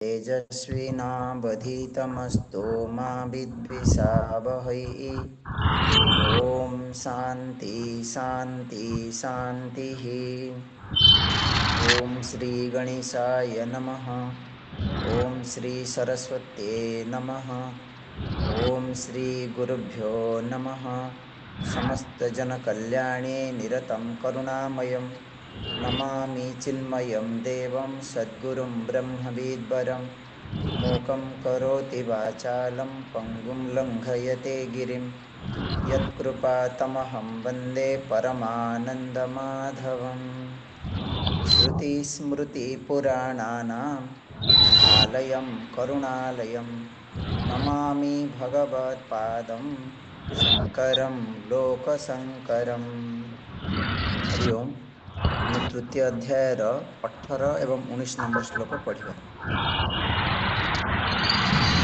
तेजस्विनावधीतमस्तु मा विद्विषावहै। ओम शांति शांति शांति। ओम श्री गणेशाय नमः। ओम श्री सरस्वत्ये नमः। ओम श्री गुरुभ्यो नमः। समस्त जन कल्याणे निरतं करुणामयं नमामि चिन्मयं देवं सद्गुरुं ब्रह्मविद्वरं मूकं करोति वाचालं पंगुं लङ्घयते गिरिं यत्कृपातमहं वन्दे परमानन्दमाधवम्। श्रुतिस्मृतिपुराणानाम् आलयं करुणालयं नमामि भगवत्पादं शङ्करं लोकशङ्करम्। हरि ओम। ଆମେ ତୃତୀୟ ଅଧ୍ୟାୟର 18 ଏବଂ 19 ନମ୍ବର ଶ୍ଲୋକ ପଢ଼ିବା।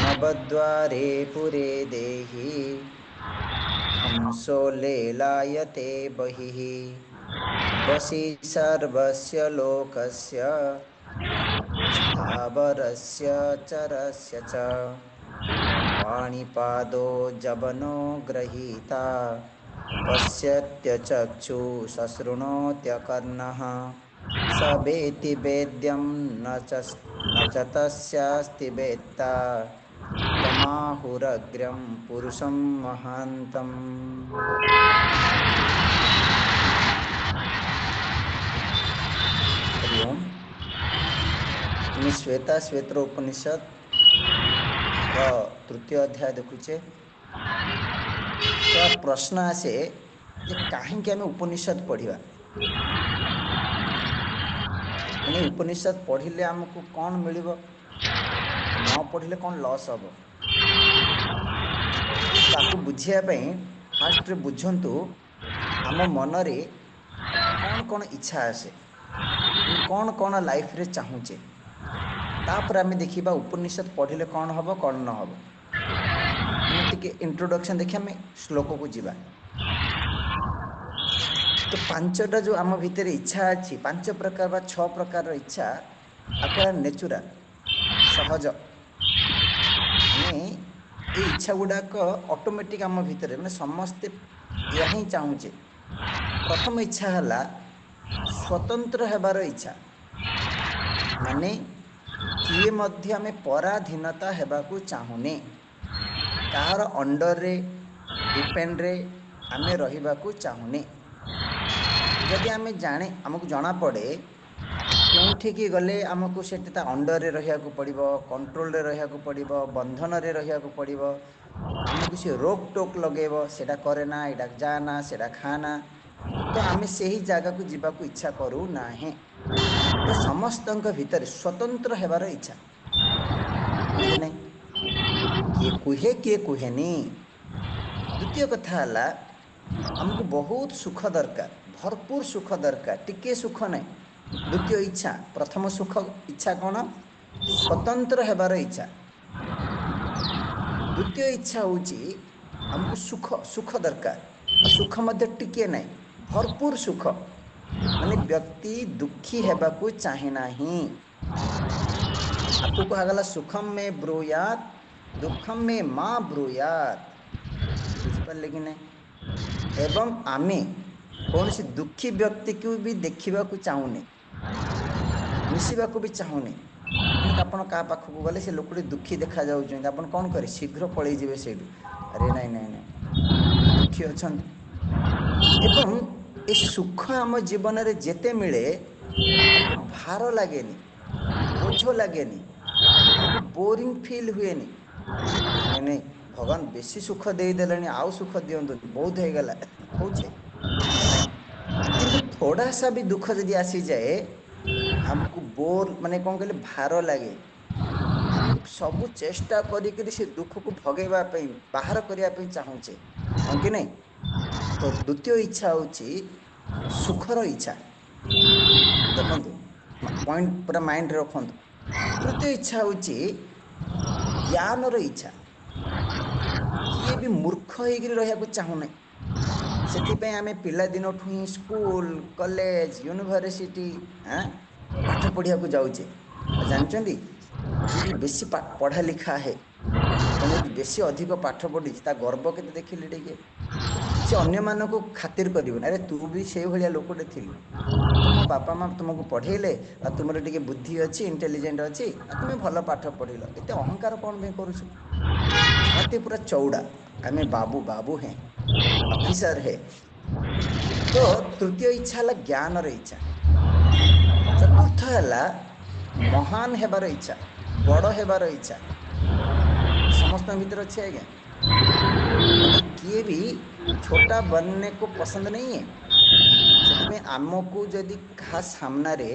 ନବଦ୍ୱାରେ ପୁରେ ଦେହି ହଂସୋ ଲେଲାୟତେ ବହିଃ ବସି ସର୍ବସ୍ୟ ଲୋକସ୍ୟ स्थावरस्य चरस्य च पाणिपादो जवनो गृहीता पश्यत्यचक्षु सशृणोत्यकर्णः स वेत्ति वेद्यं न च तस्यास्ति वेत्ता तमाहुरग्र्यं पुरुषं महान्तम्। हरि ओम। आम श्वेता श्वेतर उपनिषद तृतीय अध्याय देखुचे। तो प्रश्न आसे जे कहीं आम उपनिषद पढ़ा माने उपनिषद पढ़िले आमको कौन मिल न पढ़िले कौन लॉस हम ताकू बुझापी फास्ट बुझंतु आम मनरे कौन कौन इच्छा आसे कौन कौन लाइफ रे चाहूचे तापर आम देखा उपनिषद पढ़िले कौन हम कौन न हम। टी इंट्रोडक्शन देखिए आम श्लोक को जीवा। तो पांचटा जो आम भितर इच्छा अच्छी 5 प्रकार बा 6 प्रकार इच्छा आपका नेचुरल सहज माने ये इच्छा गुड़ाक ऑटोमेटिक आम भितर माने समस्ते या ही चाहूचे। प्रथम इच्छा है स्वतंत्र हेबार इच्छा माने किए मध्य आम पराधीनता हेबाकू चाहूने कहार अंडर रे डिपेंड रे आम रहिबाकू चाहूने। जदि आम जाने आमको जना पड़े के गले आमको से अंडर रे रहिया पड़ो कंट्रोल रे रहिया पड़ो बंधन रे रहिया पड़ो आमको सी रोक टोक लगेब सेटा करे ना एटा जाना सेटा खाना तो आम से ही जगह को जीवाक इच्छा करू ना है। तो समस्त भीतर स्वतंत्र हेबार इच्छा कि नहीं किए कुहे किए कुहेनी। द्वितीय कथा है आमको बहुत सुख दरकार भरपूर सुख दरकार टिके सुख नहीं। द्वितीय इच्छा प्रथम सुख इच्छा कौन स्वतंत्र हेबार इच्छा। द्वितीय इच्छा होची हमको सुख सुख दरकार सुख मध्य टिके नहीं भरपूर सुख माने व्यक्ति दुखी हेबाकू चाहे नहीं। आपको कहगला सुखम में ब्रूयात दुखम में माँ ब्रूयात बुझिपारे कि नहीं। एवं आमे कौन सी दुखी व्यक्ति को भी देखा चाहूने मिसवा भी चाहूने। आप पाखक गले से लोकटी दुखी देखा जाऊँ आप कौन करें शीघ्र पलि जाए से अरे नाई नाई नाई दुखी अच्छा। एवं ये सुख आम जीवन में जेते मिले हमको भार लगे बोझ लगे हमको बोरिंग फील हुए नहीं नहीं भगवान बेसी सुख देदेले आउ सुख दिंतु बहुत हो गला कौचे नहीं। किंतु थोड़ा सा भी दुख जदि आसी जाए हमको बोर माने कौन कहले भार लगे आम सबू चेष्टा करी से दुख को भगेवा बाहर करने चाहूचे हाँ कि नहीं। तो द्वितीय इच्छा होची सुखर इच्छा देखो पॉइंट पूरा माइंड रखु। तृतीय इच्छा होची ज्ञानर इच्छा किए भी मूर्ख होकर रहा चाहूना से आम पिला दिन ही स्कूल कॉलेज यूनिवर्सिटी पाठ पढ़िया जाऊे जानते ଯିଏ ବେଶୀ ପଢ଼ା ଲିଖା है ଜଣେ ଯଦି ବେଶୀ ଅଧିକ ପାଠ ପଢ଼ିଛି ତା ଗର୍ବ କେତେ ଦେଖିଲେ ଟିକେ ସେ ଅନ୍ୟମାନଙ୍କୁ ଖାତିର କରିବନି ଆରେ ତୁ ବି ସେଇଭଳିଆ ଲୋକଟେ ଥିଲୁ ତୁମ ବାପା ମା ତୁମକୁ ପଢ଼େଇଲେ ଆଉ ତୁମର ଟିକେ ବୁଦ୍ଧି ଅଛି ଇଣ୍ଟେଲିଜେଣ୍ଟ ଅଛି ଆଉ ତୁମେ ଭଲ ପାଠ ପଢ଼ିଲ ଏତେ ଅହଙ୍କାର କ'ଣ ପାଇଁ କରୁଛୁ ଛାତି ପୁରା ଚଉଡ଼ା ଆମେ ବାବୁ ବାବୁ हैं ଅଫିସର है ତ ତୃତୀୟ ଇଚ୍ଛା ହେଲା ଜ୍ଞାନର ଇଚ୍ଛା ଚତୁର୍ଥ ହେଲା ମହାନ ହେବାର ଇଚ୍ଛା ବଡ଼ ହେବାର ଇଚ୍ଛା ସମସ୍ତଙ୍କ ଭିତରେ ଅଛି ଆଜ୍ଞା ମାନେ କିଏ ବି छोटा बनने को पसंद नहीं है ସେଥିପାଇଁ ଆମକୁ ଯଦି କାହା ସାମ୍ନାରେ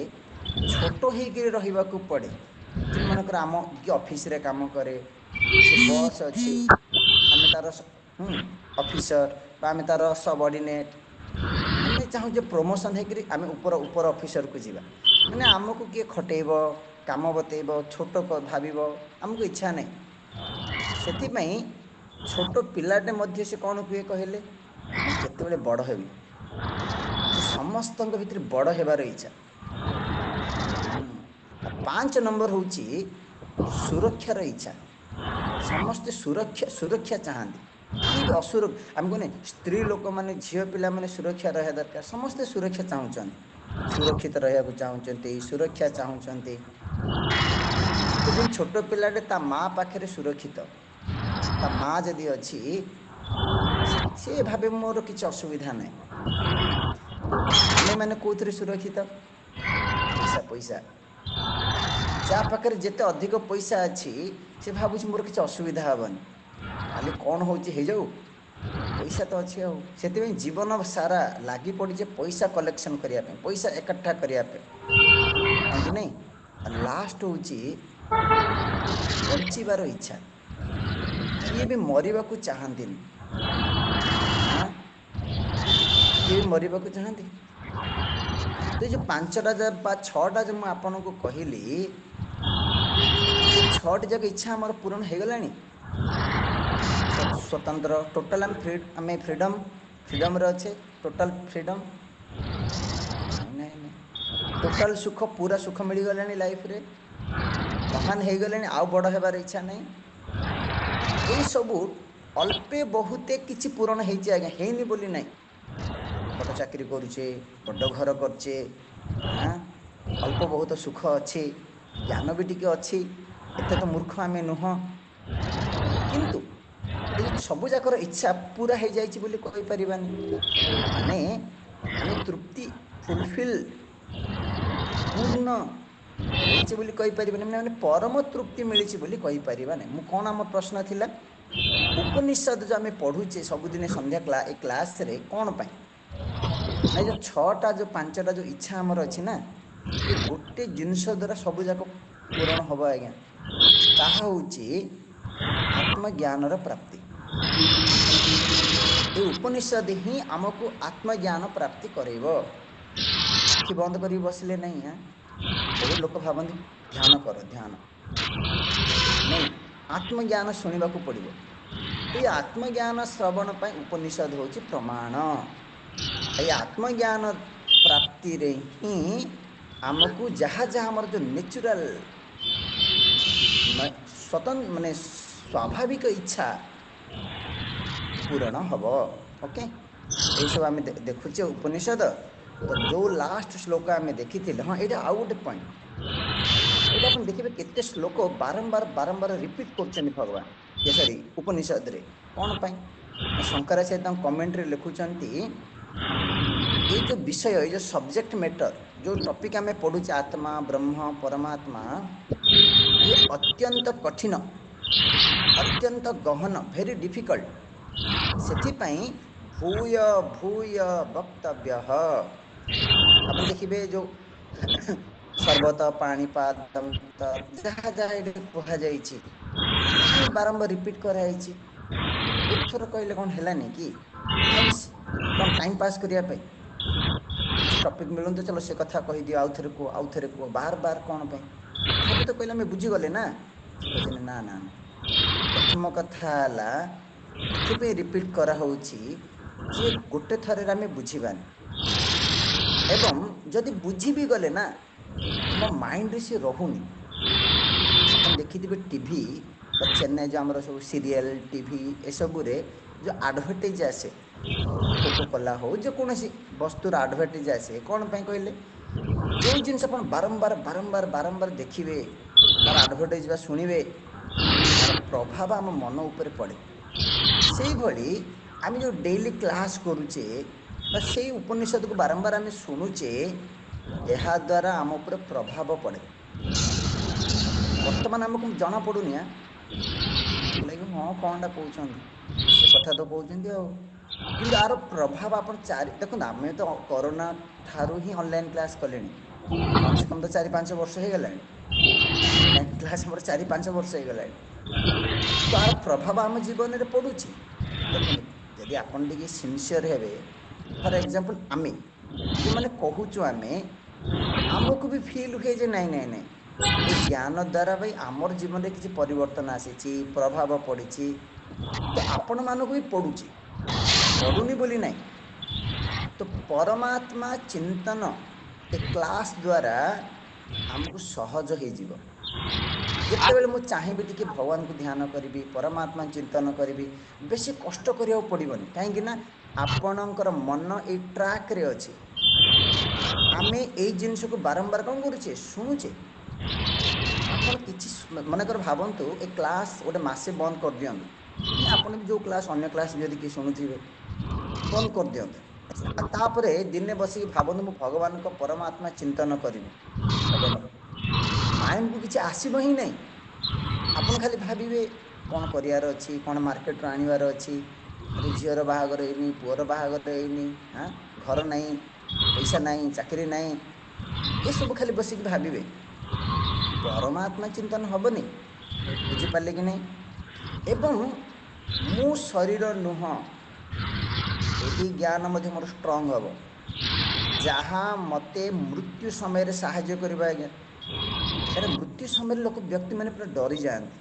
ଛୋଟ ହେଇକିରି ରହିବାକୁ ପଡ଼େ ଯେ ମନେକର ଆମ କି ଅଫିସରେ କାମ କରେ ସେ ବସ୍ ଅଛି ଆମେ ତାର ଅଫିସର ବା ଆମେ ତାର ସବଅର୍ଡିନେଟ୍ ଆମେ ଚାହୁଁଛେ ପ୍ରମୋସନ୍ ହେଇକରି ଆମେ ଉପର ଅଫିସରକୁ ଯିବା ମାନେ ଆମକୁ କିଏ ଖଟେଇବ କାମ ବତେଇବ ଛୋଟ ଭାବିବ ଆମକୁ ଇଚ୍ଛା ନାହିଁ ସେଥିପାଇଁ ଛୋଟ ପିଲାଟେ ମଧ୍ୟ ସେ କ'ଣ କୁହେ କହିଲେ ମୁଁ କେତେବେଳେ ବଡ଼ ହେବି ସେ ସମସ୍ତଙ୍କ ଭିତରେ ବଡ଼ ହେବାର ଇଚ୍ଛା ଆଉ 5 ନମ୍ବର ହେଉଛି ସୁରକ୍ଷାର ଇଚ୍ଛା ସମସ୍ତେ ସୁରକ୍ଷା ଚାହାନ୍ତି କିଏ ବି ଆମେ କହୁନେ ସ୍ତ୍ରୀ ଲୋକମାନେ ଝିଅ ପିଲାମାନେ ସୁରକ୍ଷା ରହିବା ଦରକାର ସମସ୍ତେ ସୁରକ୍ଷା ଚାହୁଁଛନ୍ତି ସୁରକ୍ଷିତ ରହିବାକୁ ଚାହୁଁଛନ୍ତି ସୁରକ୍ଷା ଚାହୁଁଛନ୍ତି ସେଥିପାଇଁ ଛୋଟ ପିଲାଟେ ତା ମା ପାଖରେ ସୁରକ୍ଷିତ ତା ମା ଯଦି ଅଛି ସେ ଭାବେ ମୋର କିଛି ଅସୁବିଧା ନାହିଁ ଆମେମାନେ କେଉଁଥିରେ ସୁରକ୍ଷିତ ପଇସା ଯାହା ପାଖରେ ଯେତେ ଅଧିକ ପଇସା ଅଛି ସେ ଭାବୁଛି ମୋର କିଛି ଅସୁବିଧା ହେବନି କାଲି କ'ଣ ହେଉଛି ହେଇଯାଉ ପଇସା ତ ଅଛି ଆଉ ସେଥିପାଇଁ ଜୀବନ ସାରା ଲାଗି ପଡ଼ିଛେ ପଇସା କଲେକ୍ସନ୍ କରିବା ପାଇଁ ପଇସା ଏକଠା କରିବା ପାଇଁ ହଁ କି ନାହିଁ ଆଉ ଲାଷ୍ଟ ହେଉଛି ବଞ୍ଚିବାର ଇଚ୍ଛା କିଏ ବି ମରିବାକୁ ଚାହାନ୍ତିନି କିଏ ବି ମରିବାକୁ ଚାହାନ୍ତି ତ ଏ ଯେଉଁ 5ଟା ବା 6ଟା ଯେଉଁ ମୁଁ ଆପଣଙ୍କୁ କହିଲି ଏ 6ଟି ଯାକ ଇଚ୍ଛା ଆମର ପୂରଣ ହେଇଗଲାଣି ସ୍ୱତନ୍ତ୍ର ଟୋଟାଲ ଆମେ ଫ୍ରିଡ଼ମରେ ଅଛେ ଟୋଟାଲ ଫ୍ରିଡ଼ମ୍ ନାଇଁ ଟୋଟାଲ ସୁଖ ପୁରା ସୁଖ ମିଳିଗଲାଣି ଲାଇଫରେ ମହାନ ହେଇଗଲେଣି ଆଉ ବଡ଼ ହେବାର ଇଚ୍ଛା ନାହିଁ ଏଇସବୁ ଅଳ୍ପେ ବହୁତେ କିଛି ପୂରଣ ହେଇଛି ଆଜ୍ଞା ହେଇନି ବୋଲି ନାହିଁ ବଡ଼ ଚାକିରି କରୁଛେ ବଡ଼ ଘର କରୁଛେ ଅଳ୍ପ ବହୁତ ସୁଖ ଅଛି ଜ୍ଞାନ ବି ଟିକେ ଅଛି ଏତେ ତ ମୂର୍ଖ ଆମେ ନୁହଁ କିନ୍ତୁ ଏ ସବୁଯାକର ଇଚ୍ଛା ପୁରା ହେଇଯାଇଛି ବୋଲି କହିପାରିବାନି ମାନେ ଆମେ ତୃପ୍ତି ଫୁଲଫିଲ୍ ପୂର୍ଣ୍ଣ ହେଇଛି ବୋଲି କହିପାରିବାନି ମାନେ ପରମ ତୃପ୍ତି ମିଳିଛି ବୋଲି କହିପାରିବା ନାହିଁ ମୁଁ କ'ଣ ଆମ ପ୍ରଶ୍ନ ଥିଲା ଉପନିଷଦ ଯେଉଁ ଆମେ ପଢ଼ୁଛେ ସବୁଦିନେ ସନ୍ଧ୍ୟା ଏ କ୍ଲାସ୍ରେ କ'ଣ ପାଇଁ ନା ଯେଉଁ 6ଟା ଯେଉଁ 5ଟା ଯେଉଁ ଇଚ୍ଛା ଆମର ଅଛି ନା ଏ ଗୋଟେ ଜିନିଷ ଦ୍ୱାରା ସବୁଯାକ ପୂରଣ ହେବ ଆଜ୍ଞା ତାହା ହେଉଛି ଆତ୍ମଜ୍ଞାନର ପ୍ରାପ୍ତି ଏ ଉପନିଷଦ ହିଁ ଆମକୁ ଆତ୍ମଜ୍ଞାନ ପ୍ରାପ୍ତି କରେଇବ ଆଖି ବନ୍ଦ କରିକି ବସିଲେ ନାହିଁ ବହୁତ ଲୋକ ଭାବନ୍ତି ଧ୍ୟାନ କର ଧ୍ୟାନ ନାଇଁ ଆତ୍ମଜ୍ଞାନ ଶୁଣିବାକୁ ପଡ଼ିବ ତ ଏ ଆତ୍ମଜ୍ଞାନ ଶ୍ରବଣ ପାଇଁ ଉପନିଷଦ ହେଉଛି ପ୍ରମାଣ এই ଆତ୍ମଜ୍ଞାନ ପ୍ରାପ୍ତିରେ ହିଁ ଆମକୁ ଯାହା ଆମର ଯେଉଁ ନ୍ୟାଚୁରାଲ ମାନେ ସ୍ୱାଭାବିକ ଇଚ୍ଛା ପୂରଣ ହେବ ଓକେ ଏଇସବୁ ଆମେ ଦେଖୁଛେ ଉପନିଷଦ ତ ଯେଉଁ ଲାଷ୍ଟ ଶ୍ଲୋକ ଆମେ ଦେଖିଥିଲେ ହଁ ଏଇଟା ଆଉ ଗୋଟେ ପଏଣ୍ଟ ଏଇଟା ଆପଣ ଦେଖିବେ କେତେ ଶ୍ଲୋକ ବାରମ୍ବାର ରିପିଟ୍ କରୁଛନ୍ତି ଭଗବାନ ସରି ଉପନିଷଦରେ କ'ଣ ପାଇଁ ନା ଶଙ୍କରାଚାର୍ଯ୍ୟ ତାଙ୍କ କମେଣ୍ଟରେ ଲେଖୁଛନ୍ତି ये जो विषय ये जो सब्जेक्ट मैटर जो टॉपिक आम पढ़ुचे आत्मा ब्रह्म परमात्मा ये अत्यंत कठिन अत्यंत गहन भेरी डिफिकल्ट ସେଥିପାଇଁ ଭୂୟ ଭୂୟ ବକ୍ତବ୍ୟ ଆପଣ ଦେଖିବେ ଯେଉଁ ସର୍ବତ ପାଣିପାଦ ଯାହା ଯାହା ଏଠି କୁହାଯାଇଛି ପୁଣି ବାରମ୍ବାର ରିପିଟ୍ କରାଯାଇଛି ଏଥର କହିଲେ କ'ଣ ହେଲାନି କି କ'ଣ ଟାଇମ୍ ପାସ୍ କରିବା ପାଇଁ କିଛି ଟପିକ୍ ମିଳନ୍ତୁ ଚलो ସେ କଥା କହିଦିଅ ଆଉଥରେ କୁହ ବାର କ'ଣ ପାଇଁ ସବୁ ତ କହିଲେ ଆମେ ବୁଝିଗଲେ ନା ସେ କହିଛନ୍ତି ନା ନା ନା ପ୍ରଥମ କଥା ହେଲା ଏଥିପାଇଁ ରିପିଟ୍ କରାହେଉଛି ଯେ ଗୋଟେ ଥରରେ ଆମେ ବୁଝିବାନି ଏବଂ ଯଦି ବୁଝି ବି ଗଲେ ନା ଆମ ମାଇଣ୍ଡରେ ସେ ରହୁନି ଆପଣ ଦେଖିଥିବେ ଟିଭି ବା ଚେନ୍ନାଇ ଯେଉଁ ଆମର ସବୁ ସିରିଏଲ ଟିଭି ଏସବୁରେ ଯେଉଁ ଆଡ଼ଭର୍ଟାଇଜ୍ ଆସେ, କୋକୋ କୋଲା ହଉ ଯେକୌଣସି ବସ୍ତୁର ଆଡ଼ଭର୍ଟାଇଜ୍ ଆସେ, କ'ଣ ପାଇଁ କହିଲେ? ଯେଉଁ ଜିନିଷ ଆପଣ ବାରମ୍ବାର ବାରମ୍ବାର ବାରମ୍ବାର ଦେଖିବେ, ତାର ଆଡ଼ଭର୍ଟାଇଜ୍ ବା ଶୁଣିବେ, ତାର ପ୍ରଭାବ ଆମ ମନ ଉପରେ ପଡ଼େ। ସେଇଭଳି ଆମେ ଯେଉଁ ଡେଇଲି କ୍ଲାସ୍ କରୁଛେ ବା ସେଇ ଉପନିଷଦକୁ ବାରମ୍ବାର ଆମେ ଶୁଣୁଛେ, ଏହାଦ୍ୱାରା ଆମ ଉପରେ ପ୍ରଭାବ ପଡ଼େ। ବର୍ତ୍ତମାନ ଆମକୁ ଜଣାପଡ଼ୁନି, ଲାଗିବ ହଁ କ'ଣଟା କହୁଛନ୍ତି, ସେ କଥା ତ କହୁଛନ୍ତି ଆଉ। କିନ୍ତୁ ଆର ପ୍ରଭାବ ଆପଣ ଦେଖନ୍ତୁ, ଆମେ ତ କରୋନା ଠାରୁ ହିଁ ଅନଲାଇନ୍ କ୍ଲାସ୍ କଲେଣି, କମ୍ ସେ କମ୍ ତ 4-5 ବର୍ଷ ହେଇଗଲାଣି। ଅନଲାଇନ୍ କ୍ଲାସ୍ ଆମର 4-5 ବର୍ଷ ହେଇଗଲାଣି। ତ ଆର ପ୍ରଭାବ ଆମ ଜୀବନରେ ପଡ଼ୁଛି। ଦେଖନ୍ତୁ, ଯଦି ଆପଣ ଟିକେ ସିନସିୟର୍ ହେବେ, ଫର୍ ଏକ୍ଜାମ୍ପଲ୍ ଆମେ ଯେଉଁମାନେ କହୁଛୁ, ଆମକୁ ବି ଫିଲ୍ ହୁଏ ଯେ ନାଇଁ ନାଇଁ ନାଇଁ, ଏ ଜ୍ଞାନ ଦ୍ୱାରା ଭାଇ ଆମର ଜୀବନରେ କିଛି ପରିବର୍ତ୍ତନ ଆସିଛି, ପ୍ରଭାବ ପଡ଼ିଛି। ତ ଆପଣମାନଙ୍କୁ ବି ପଡ଼ୁଛି, ପଡ଼ୁନି ବୋଲି ନାହିଁ। ତ ପରମାତ୍ମା ଚିନ୍ତନ ଏ କ୍ଲାସ୍ ଦ୍ୱାରା ଆମକୁ ସହଜ ହେଇଯିବ। ଯେତେବେଳେ ମୁଁ ଚାହିଁବି ଟିକେ ଭଗବାନଙ୍କୁ ଧ୍ୟାନ କରିବି, ପରମାତ୍ମା ଚିନ୍ତନ କରିବି, ବେଶୀ କଷ୍ଟ କରିବାକୁ ପଡ଼ିବନି। କାହିଁକିନା ଆପଣଙ୍କର ମନ ଏଇ ଟ୍ରାକ୍ରେ ଅଛି। ଆମେ ଏଇ ଜିନିଷକୁ ବାରମ୍ବାର କ'ଣ କରୁଛେ, ଶୁଣୁଛେ। ଆପଣ କିଛି ମନେକର ଭାବନ୍ତୁ, ଏ କ୍ଲାସ୍ ଗୋଟେ ମାସେ ବନ୍ଦ କରିଦିଅନ୍ତୁ, କି ଆପଣ ବି ଯେଉଁ କ୍ଲାସ୍, ଅନ୍ୟ କ୍ଲାସ୍ ଯଦି କିଏ ଶୁଣୁଥିବେ, ବନ୍ଦ କରିଦିଅନ୍ତୁ। ଆଉ ତାପରେ ଦିନେ ବସିକି ଭାବନ୍ତୁ, ମୁଁ ଭଗବାନଙ୍କ ପରମାତ୍ମା ଚିନ୍ତନ କରିବି। ହେବନି, ମାଇଣ୍ଡକୁ କିଛି ଆସିବ ହିଁ ନାହିଁ। ଆପଣ ଖାଲି ଭାବିବେ କ'ଣ କରିବାର ଅଛି, କ'ଣ ମାର୍କେଟରୁ ଆଣିବାର ଅଛି, ଆରେ ଝିଅର ବାହାଘର ହେଇନି, ପୁଅର ବାହାଘର ହେଇନି, ଘର ନାହିଁ, ପଇସା ନାହିଁ, ଚାକିରି ନାହିଁ, ଏସବୁ ଖାଲି ବସିକି ଭାବିବେ। ପରମାତ୍ମା ଚିନ୍ତନ ହେବନି। ବୁଝିପାରିଲେ କି ନାହିଁ? ଏବଂ ମୁଁ ଶରୀର ନୁହଁ, ଏହି ଜ୍ଞାନ ମଧ୍ୟ ମୋର ଷ୍ଟ୍ରଙ୍ଗ ହେବ, ଯାହା ମୋତେ ମୃତ୍ୟୁ ସମୟରେ ସାହାଯ୍ୟ କରିବ। ଆଜ୍ଞା, କାରଣ ମୃତ୍ୟୁ ସମୟରେ ବ୍ୟକ୍ତିମାନେ ପୁରା ଡରିଯାଆନ୍ତି।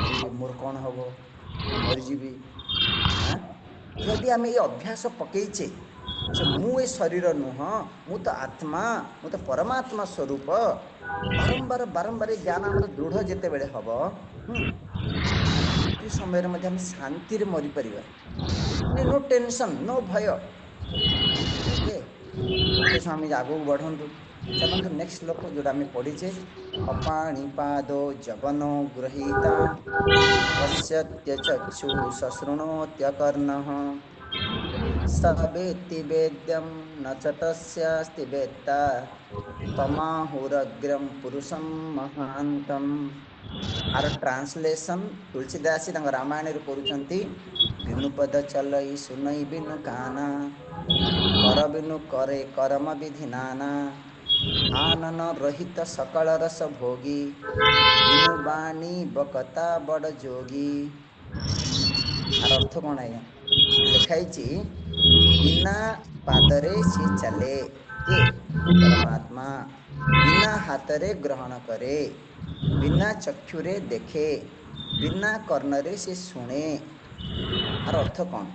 ଆରେ ମୋର କ'ଣ ହେବ, ମୁଁ ମରିଯିବି। ଯଦି ଆମେ ଏ ଅଭ୍ୟାସ ପକେଇଛେ ଯେ ମୁଁ ଏ ଶରୀର ନୁହଁ, ମୁଁ ତ ଆତ୍ମା, ମୁଁ ତ ପରମାତ୍ମା ସ୍ୱରୂପ, ବାରମ୍ବାର ବାରମ୍ବାର ଏ ଜ୍ଞାନ ଆମର ଦୃଢ଼ ଯେତେବେଳେ ହେବ, ମୃତ୍ୟୁ ସମୟରେ ମଧ୍ୟ ଆମେ ଶାନ୍ତିରେ ମରିପାରିବା। ମାନେ ନୋ ଟେନସନ୍, ନୋ ଭୟ। ଓକେ ଓକେ, ସ୍ୱାମୀ ଆଗକୁ ବଢ଼ନ୍ତୁ। ଚାଲନ୍ତୁ ନେକ୍ସଟ ଶ୍ଲୋକ ଯେଉଁଟା ଆମେ ପଢ଼ିଛେ, ଅପାଣିପାଦୋ ଯବନୋ ଗୃହୀତା ପଶ୍ୟତ୍ୟ ଚକ୍ଷୁ ଶଶୃଣୋତ୍ୟକର୍ଣ୍ଣଃ ସବେତ୍ତି ବେଦ୍ୟಂ ନ চ ତସ୍ୟାସ୍ତି ବେତ୍ତା ତମାହୁରଗ୍ରಂ ପୁରୁଷಂ ମହାନ୍ତମ୍। ଆର ଟ୍ରାନ୍ସଲେସନ୍ ତୁଳସୀଦାସ ତାଙ୍କ ରାମାୟଣରେ କରୁଛନ୍ତି, ବିନୁ ପଦ ଚଲଇ ସୁନଇ ବିନୁ କାନା, କର ବିନୁ करे କରମ ବିଧି ନାନା, ଆନନ ରହିତ ସକଳ ରସ ଭୋଗୀ, ବିନୁ ବାଣୀ ବକତା ବଡ଼ ଯୋଗୀ। ଆର ଅର୍ଥ କ'ଣ ଆଜ୍ଞା? ଲେଖା ହେଇଛି, ବିନା ପାଦରେ ସିଏ ଚାଲେ, କିଏ? ପରମାତ୍ମା। ବିନା ହାତରେ ଗ୍ରହଣ କରେ, ବିନା ଚକ୍ଷୁରେ ଦେଖେ, ବିନା କର୍ଣ୍ଣରେ ସେ ଶୁଣେ। ଆର ଅର୍ଥ କ'ଣ?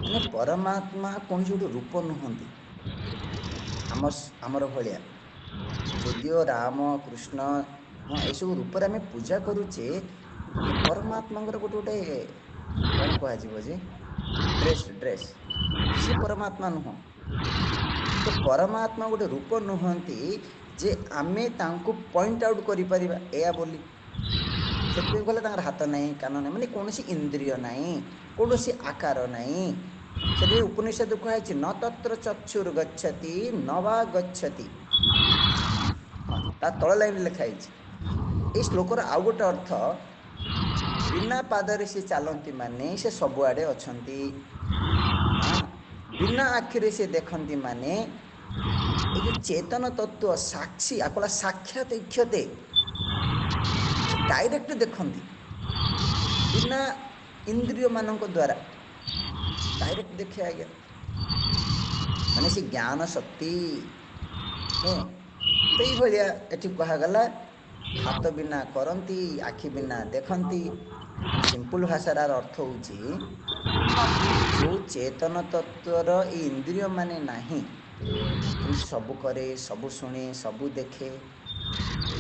ମାନେ ପରମାତ୍ମା କୌଣସି ଗୋଟେ ରୂପ ନୁହନ୍ତି ଆମର ଭଳିଆ। ଯଦିଓ ରାମ କୃଷ୍ଣ ଏସବୁ ରୂପରେ ଆମେ ପୂଜା କରୁଛେ, ଏ ପରମାତ୍ମାଙ୍କର ଗୋଟେ କ'ଣ କୁହାଯିବ ଯେ, ଡ୍ରେସ୍, ସିଏ ପରମାତ୍ମା ନୁହଁ। ତ ପରମାତ୍ମା ଗୋଟେ ରୂପ ନୁହନ୍ତି ଯେ ଆମେ ତାଙ୍କୁ ପଏଣ୍ଟ ଆଉଟ୍ କରିପାରିବା ଏଇଆ ବୋଲି। ସେଥିପାଇଁ କହିଲେ ତାଙ୍କର ହାତ ନାହିଁ, କାନ ନାହିଁ, ମାନେ କୌଣସି ଇନ୍ଦ୍ରିୟ ନାହିଁ, କୌଣସି ଆକାର ନାହିଁ। ସେଥିପାଇଁ ଉପନିଷଦ କୁହାଯାଇଛି, ନ ତତ୍ର ଚକ୍ଷୁର୍ଗଚ୍ଛତି ନ ବା ଗଚ୍ଛତି। ତା ତଳ ଲାଇନରେ ଲେଖା ହେଇଛି। ଏଇ ଶ୍ଲୋକର ଆଉ ଗୋଟେ ଅର୍ଥ, ବିନା ପାଦରେ ସେ ଚାଲନ୍ତି ମାନେ ସେ ସବୁଆଡ଼େ ଅଛନ୍ତି। ବିନା ଆଖିରେ ସେ ଦେଖନ୍ତି ମାନେ ଏ ଯେଉଁ ଚେତନ ତତ୍ତ୍ୱ ସାକ୍ଷୀ ଆକଳା ସାକ୍ଷାତ ଇକ୍ଷତେ, ସେ ଡାଇରେକ୍ଟ ଦେଖନ୍ତି, ବିନା ଇନ୍ଦ୍ରିୟମାନଙ୍କ ଦ୍ୱାରା ଡାଇରେକ୍ଟ ଦେଖେ। ଆଜ୍ଞା, ମାନେ ସେ ଜ୍ଞାନ ଶକ୍ତି ନୁହେଁ। ତ ଏଇଭଳିଆ ଏଠି କୁହାଗଲା, ହାତ ବିନା କରନ୍ତି, ଆଖି ବିନା ଦେଖନ୍ତି। ସିମ୍ପଲ ଭାଷାର ଅର୍ଥ ହେଉଛି, ଯେଉଁ ଚେତନ ତତ୍ତ୍ୱର ଏଇ ଇନ୍ଦ୍ରିୟ ମାନେ ନାହିଁ, କିନ୍ତୁ ସବୁ କରେ, ସବୁ ଶୁଣେ, ସବୁ ଦେଖେ,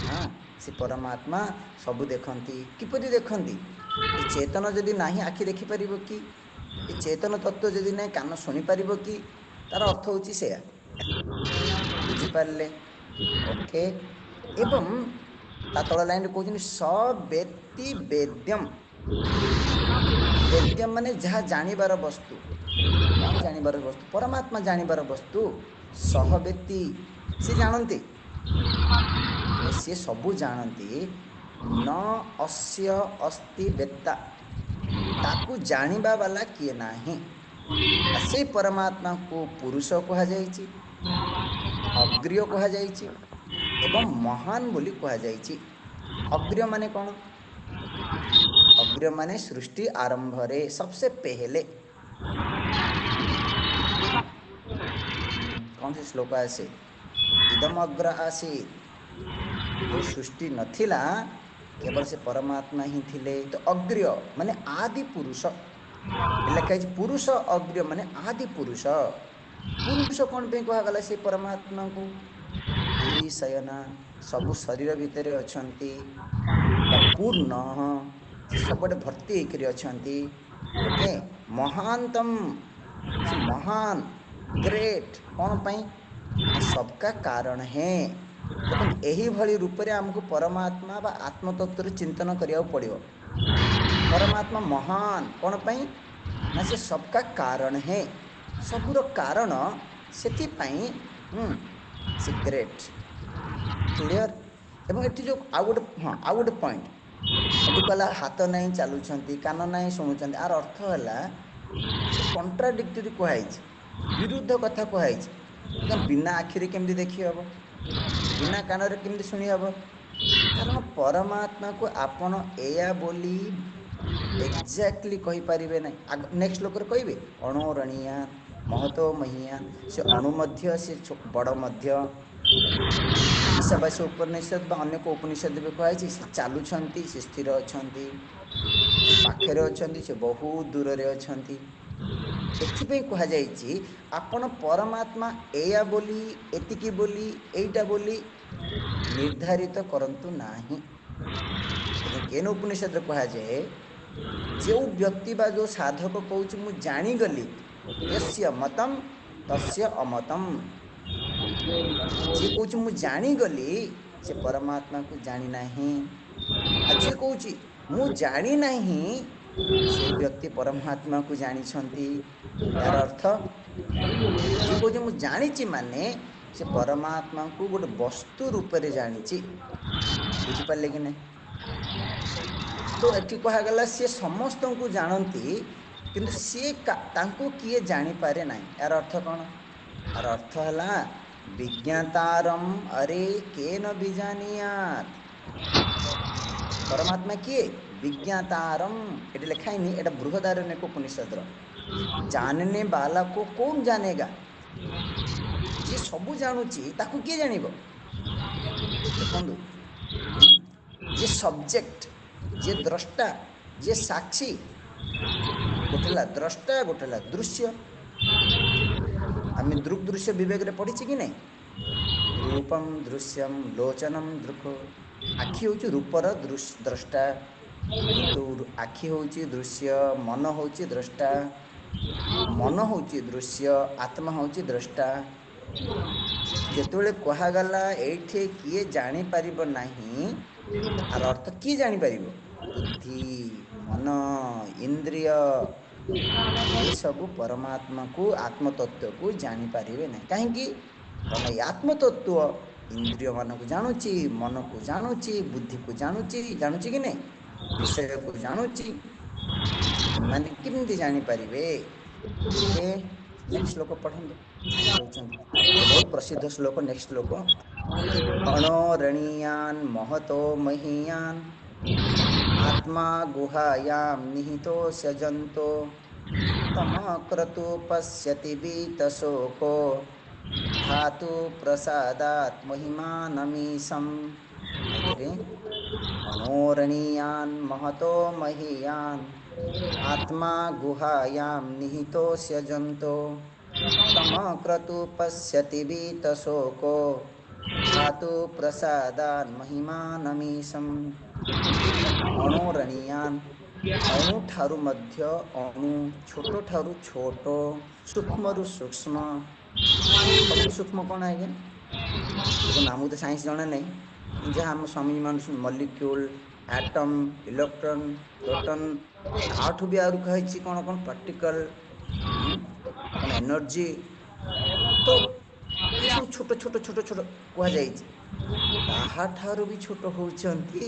हाँ से परमात्मा ସବୁ ଦେଖନ୍ତି କିପରି ଦେଖନ୍ତି ଏ ଚେତନ ଯଦି ନାହିଁ ଆଖି ଦେଖିପାରିବ କି ଏ ଚେତନ ତତ୍ତ୍ୱ ଯଦି ନାହିଁ କାନ ଶୁଣିପାରିବ କି ତାର ଅର୍ଥ ହେଉଛି ସେୟା ବୁଝିପାରିଲେ ଓକେ ଏବଂ ତା ତଳ ଲାଇନରେ କହୁଛନ୍ତି ସବେତ୍ତି ବେଦ୍ୟମ୍ ବେଦ୍ୟମ୍ ମାନେ ଯାହା ଜାଣିବାର ବସ୍ତୁ କ'ଣ ଜାଣିବାର ବସ୍ତୁ ପରମାତ୍ମା ଜାଣିବାର ବସ୍ତୁ ସହବେତ୍ତି ସେ ଜାଣନ୍ତି ମାନେ ସିଏ ସବୁ ଜାଣନ୍ତି ନ ଅସ୍ୟ ଅସ୍ତି ବେତ୍ତା ତାକୁ ଜାଣିବା ବାଲା କିଏ ନାହିଁ ଆଉ ସେଇ ପରମାତ୍ମାକୁ ପୁରୁଷ କୁହାଯାଇଛି ଅଗ୍ର୍ୟ କୁହାଯାଇଛି ଏବଂ ମହାନ ବୋଲି କୁହାଯାଇଛି ଅଗ୍ର୍ୟ ମାନେ କ'ଣ ଅଗ୍ର୍ୟ ମାନେ ସୃଷ୍ଟି ଆରମ୍ଭରେ सबसे पहले कौन से श्लोक आसे इदम अग्र आसीत जो सृष्टि नथिला केवल से परमात्मा ही थिले तो अग्र्य माने आदि पुरुष लेखा पुरुष अग्र्य माने आदि पुरुष पुरुष कौन पे कहगला से परमात्मा को पुरी शयना सबु शरीर भितर अछंती अपूर्ण से सबडे भर्ती होकर अछंती ओके महानतम से महान ग्रेट कौन पाई ना सबका कारण है देखो यही भली रूप से आमको परमात्मा बा आत्मतत्व चिंतन करिया पड़ियो परमात्मा महान कौन पाई ना से सबका कारण है सबुर कारण सेति पाई से ग्रेट क्लियर एवं एटी जो आउ गोटे हाँ आउ गोटे पॉइंट एटी कहला हाथ नहीं चलुंट कान नहीं शुणुंट आर अर्थ है कंट्राडिक्टरी कहुई विरुद्ध कथा कहुई बिना आखिरे केमती देखी हम बिना कान केमती शुणी हम कारण परमात्मा को आपण एया बोली एक्जाक्टली कहींपारे ना नेक्स्ट लोक कहे अणुरणीयान महतो महियान से अणु मध्य से बड़ मध्य ईशावास्य उपनिषद अनेक उपनिषद भी कहुई से चलुंट से स्थिर अच्छा से पाखे अच्छा से बहुत दूर रे अच्छा एथिपाई कहुଯାଇଛି आपण परमात्मा एया बोली एतिकी बोली एइटा बोली निर्धारित करंतु नाही लेकिन केन उपनिषद कहुए जो व्यक्ति बा जो साधक कहूँ मु जानीगली यस्य मतम तस्य अमतम जी कहूँ मु जानीगली से परमात्मा को जानी नाही आ जी कहूँ मु जानी नाही से व्यक्ति परमात्मा को जानी यार अर्थ जी कहूँ मु जानी माने से परमात्मा को गोटे वस्तु रूप से जानी बुझिपारे कि नहीं तो ये कहगला सी समस्त को जानती किंतु सी किए जानीपारे ना यार अर्थ कौन यार अर्थ है विज्ञातारम अरे के न बीजानियात परमात्मा किए विज्ञातारम ये लिखाईनी एटा बृहदारण्यक उपनिषद जानने वाला को कौन जानेगा जी सबू जानूची ताकू किए जानिबो देखंतु जे सब्जेक्ट जे द्रष्टा जे साक्षी गोटेला द्रष्टा गोटेला दृश्य आम दृक् दृश्य विवेक रे पढ़ी कि नहीं रूपम दृश्यम लोचनम दृक् आखि हूँ रूपर द्रष्टा किंतु आखि हूँ दृश्य मन हूँ द्रष्टा मन हूँ दृश्य आत्मा हूँ द्रष्टा जेतेबेले कहगला एठे किए जानीपर नहीं तार अर्थ किए जानीपर बुद्धि मन इंद्रिय ये सब परमात्मा को आत्मतत्व को जानीपारे ना कहीं कारण ये आत्मतत्व इंद्रिय मान को जानूची मन को जानूची बुद्धि को जानूची जानूची कि नहीं विषय को जानूची एमाने केमती जानीपारे ओके नेक्स्ट श्लोक पढ़ंतु कहते ये बहुत प्रसिद्ध श्लोक नेक्स्ट श्लोक अणोरणीयान महतो महीयान आत्मा गुहायां निहितो सजंतो तम क्रतु पश्यति बीतशोको धातु प्रसादात् महिमानमीशम् आइतरे अणोरणीयान महतो महीयान आत्मा गुहायां निहितो सजंतो तम क्रतु पश्यति बीतशोको धातु प्रसादान महिमानमीशम अणोरणीयान अणु ଠାରୁ ମଧ୍ୟ ଅଣୁ ଛୋଟ ଠାରୁ ଛୋଟ ସୂକ୍ଷ୍ମରୁ ସୂକ୍ଷ୍ମ ସବୁଠୁ ସୂକ୍ଷ୍ମ କ'ଣ ଆଜ୍ଞା ଦେଖନ୍ତୁ ଆମକୁ ତ ସାଇନ୍ସ ଜଣା ନାହିଁ ଯାହା ଆମ ସ୍ୱାମୀ ମାନୁଛନ୍ତି ମଲିକ୍ୟୁଲ ଆଟମ୍ ଇଲେକ୍ଟ୍ରନ୍ ପ୍ରୋଟନ୍ ତାଠୁ ବି ଆହୁରି କହିଛି କ'ଣ କ'ଣ ପାର୍ଟିକଲ କ'ଣ ଏନର୍ଜି ତ ଏସବୁ ଛୋଟ ଛୋଟ ଛୋଟ ଛୋଟ କୁହାଯାଇଛି ତାହାଠାରୁ ବି ଛୋଟ ହେଉଛନ୍ତି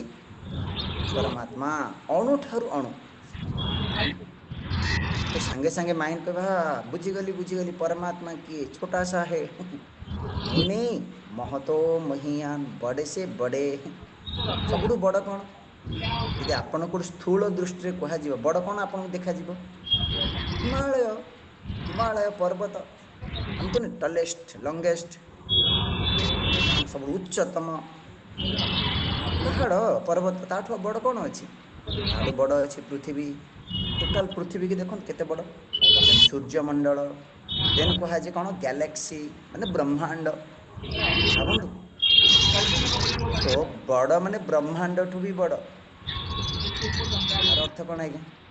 परमात्मा अणु ठारू अणु तो संगे संगे माइंड कहवा बुझीगली परमात्मा किए छोटा सा है नहीं नहीं महतो महीयान बड़े से बड़े सबुठु बड़ कौन यदि आपण को स्थूल दृष्टि कह बड़ कौन आपको देखा हिमालय हिमालय पर्वत हम कहने टलेस्ट लंगेस्ट सब उच्चतम पहाड़ पर्वत ताठू बड़ कौन अच्छी ताठू बड़ अच्छी पृथ्वी टोटाल पृथ्वी की देखो केते बड़ देन सूर्यमंडल देन कहुए कौन गैलेक्सी माने ब्रह्मांड भावतु तो बड़ माने ब्रह्मांड ठू भी बड़ तार अर्थ कौन है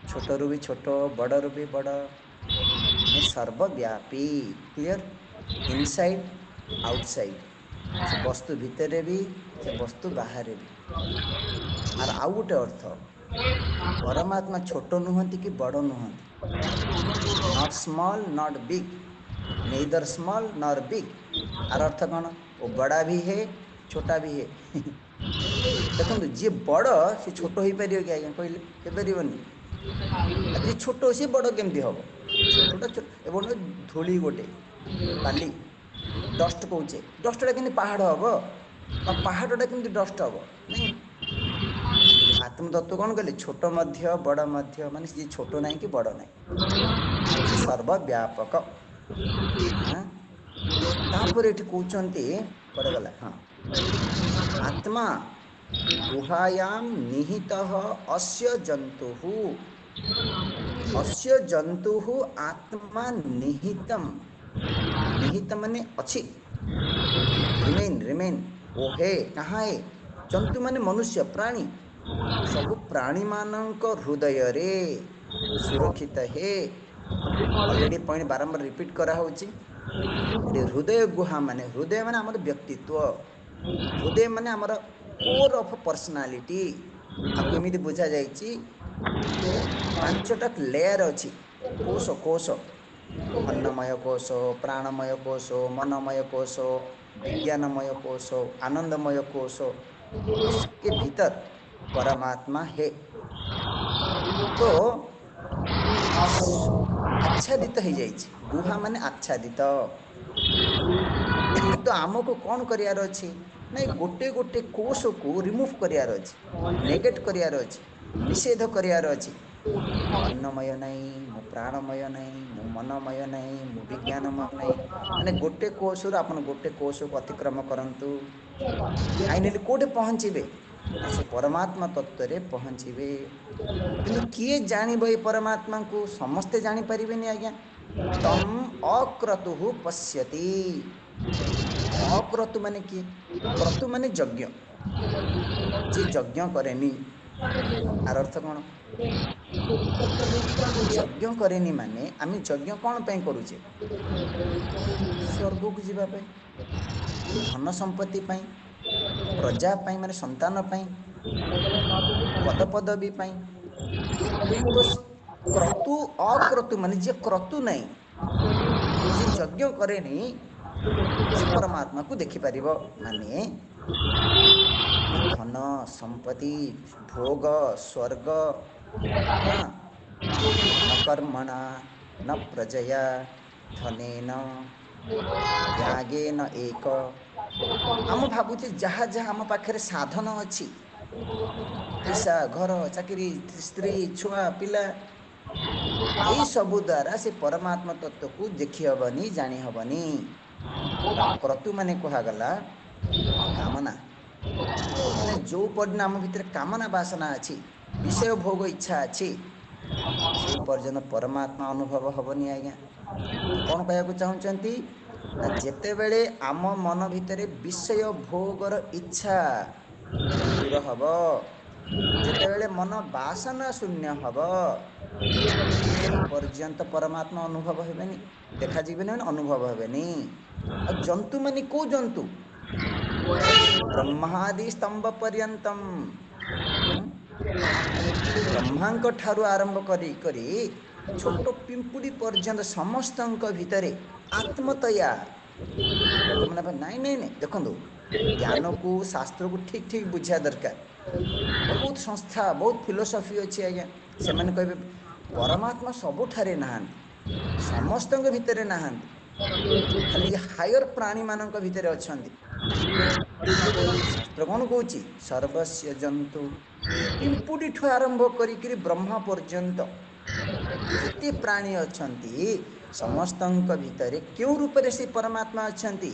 छोटू भी छोट बड़ू भी बड़ माने सर्वव्यापी क्लियर इनसाइड आउटसाइड से वस्तु भितर भी से वस्तु बाहर भी आर आउ गोटे अर्थ परमात्मा छोट नुहति कि बड़ नुहति not small not big neither small nor big आर अर्थ कौन वो बड़ा भी है छोटा भी है देखो जी बड़ सी छोट हो पार कि आज्ञा कहले जी छोट सी बड़ केमती हम छोटा छोट धूली गोटे बाली डस्ट कौचे डस्टा के पहाड़ हम पहाड़टा केमती डस्ट हम नहीं आत्मतत्व कौन कहले छोट मध्य बड़ मध्य माने जी छोट ना कि बड़ ना सर्वव्यापक तापर ये कहते कड़े गला हाँ आत्मा गुहायां निहितः अस्य जन्तुः आत्मा निहितम निहित माने अच्छी रिमेन ओ है कहाँ है जंतु माने मनुष्य प्राणी सब प्राणी मानक हृदय रे सुरक्षित है ऑलरेडी पॉइंट बारंबार रिपीट करा होची हृदय गुहा माने हमर व्यक्तित्व हृदय माने हमर कोर ऑफ पर्सनालिटी आपको एमिति बुझा जाइछि पांचटा लेयर अछि कोश कोश अन्नमय कोश प्राणमय कोश मनमय कोश विज्ञानमय कोश आनंदमय कोश इसके भीतर परमात्मा है तो आच्छादित हो जाइए गुहा माने आच्छादित तो आमको कौन करार अच्छी ना गोटे गोटे कोश को रिमूव करार अच्छी नेगेट करार अच्छी निषेध करार अच्छी अन्नमय नहीं मो प्राणमय नहीं मो मनमय नहीं मो विज्ञानमय नहीं माने गोटे कोश आप गोटे कोश को अतिक्रम करंतु फाइनली कोटे पहुँचे ना से परमात्मा तत्व रे पहुँचे किंतु किए जानब ये परमात्मा को समस्ते जानीपर नहीं आज्ञा तम अक्रतु पश्यति अक्रतु माने किए क्रतु माने यज्ञ जी यज्ञ करेनी आर अर्थ कौन यज्ञ करेनी माने आम यज्ञ कौन पे करुचे स्वर्ग को जीवाई धन संपत्ति पाई प्रजा पाई माने संतान पाई पद पदवी पाई तो क्रतु अक्रतु माने जे क्रतु नहीं जे यज्ञ करेनी से परमात्मा को देखिपर माने धन संपत्ति भोग स्वर्ग हाँ न कर्मणा न प्रजया धनेन त्यागेन एक आम भावुचे जहाँ जहाँ आम पाखे साधन अच्छी पैसा घर चाकरी स्त्री छुआ पिला यही सबू द्वारा से परमात्मा तत्व को देखी हबनी जानी हबनी क्रतु माने कहगला कामना माने जो पर्यटन आम भितर कामना बासना अच्छी विषय भोग इच्छा अच्छी से पर्यटन परमात्मा अनुभव हबनी आज्ञा तो कौन कहना चाहते ନା ଯେତେବେଳେ ଆମ ମନ ଭିତରେ ବିଷୟ ଭୋଗର ଇଚ୍ଛା ଦୂର ହବ, ଯେତେବେଳେ ମନ ବାସନା ଶୂନ୍ୟ ହବ, ସେ ପର୍ଯ୍ୟନ୍ତ ପରମାତ୍ମା ଅନୁଭବ ହେବେନି, ଦେଖାଯିବେନି, ମାନେ ଅନୁଭବ ହେବେନି। ଆଉ ଜନ୍ତୁ ମାନେ କୋଉ ଜନ୍ତୁ? ସେ ବ୍ରହ୍ମାଦି ସ୍ତମ୍ଭ ପର୍ଯ୍ୟନ୍ତମ୍, ବ୍ରହ୍ମାଙ୍କ ଠାରୁ ଆରମ୍ଭ କରି କରି ଛୋଟ ପିମ୍ପୁଡ଼ି ପର୍ଯ୍ୟନ୍ତ ସମସ୍ତଙ୍କ ଭିତରେ ଆତ୍ମତୟା। ଲୋକମାନେ ଭାବେ ନାଇଁ ନାଇଁ ନାଇଁ, ଦେଖନ୍ତୁ ଜ୍ଞାନକୁ ଶାସ୍ତ୍ରକୁ ଠିକ୍ ଠିକ୍ ବୁଝିବା ଦରକାର। ବହୁତ ସଂସ୍ଥା, ବହୁତ ଫିଲୋସଫି ଅଛି ଆଜ୍ଞା, ସେମାନେ କହିବେ ପରମାତ୍ମା ସବୁଠାରେ ନାହାନ୍ତି, ସମସ୍ତଙ୍କ ଭିତରେ ନାହାନ୍ତି, ଖାଲି ହାୟର ପ୍ରାଣୀମାନଙ୍କ ଭିତରେ ଅଛନ୍ତି। ଶାସ୍ତ୍ର କ'ଣ କହୁଛି? ସର୍ବସ୍ୟ ଜନ୍ତୁ, ପିମ୍ପୁଡ଼ିଠୁ ଆରମ୍ଭ କରିକିରି ବ୍ରହ୍ମା ପର୍ଯ୍ୟନ୍ତ ଯେତେ ପ୍ରାଣୀ ଅଛନ୍ତି ସମସ୍ତଙ୍କ ଭିତରେ କେଉଁ ରୂପରେ ସେ ପରମାତ୍ମା ଅଛନ୍ତି?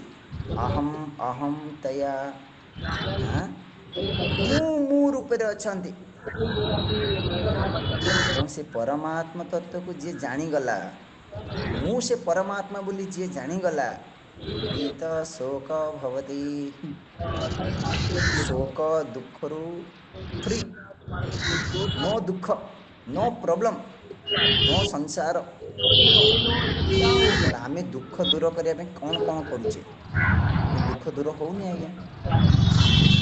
ଅହମ୍ ଅହମ୍ ତୟା, ମୁଁ ରୂପରେ ଅଛନ୍ତି। ତେଣୁ ସେ ପରମାତ୍ମା ତତ୍ତ୍ୱକୁ ଯିଏ ଜାଣିଗଲା, ମୁଁ ସେ ପରମାତ୍ମା ବୋଲି ଯିଏ ଜାଣିଗଲା, ଭୀତ ଶୋକ ଭବତି, ଶୋକ ଦୁଃଖରୁ ଫ୍ରି, ନୋ ଦୁଃଖ, ନୋ ପ୍ରୋବ୍ଲେମ୍, ନୋ ସଂସାର। ତାହେଲେ ଆମେ ଦୁଃଖ ଦୂର କରିବା ପାଇଁ କ'ଣ କ'ଣ କରୁଛେ? କିନ୍ତୁ ଦୁଃଖ ଦୂର ହେଉନି ଆଜ୍ଞା,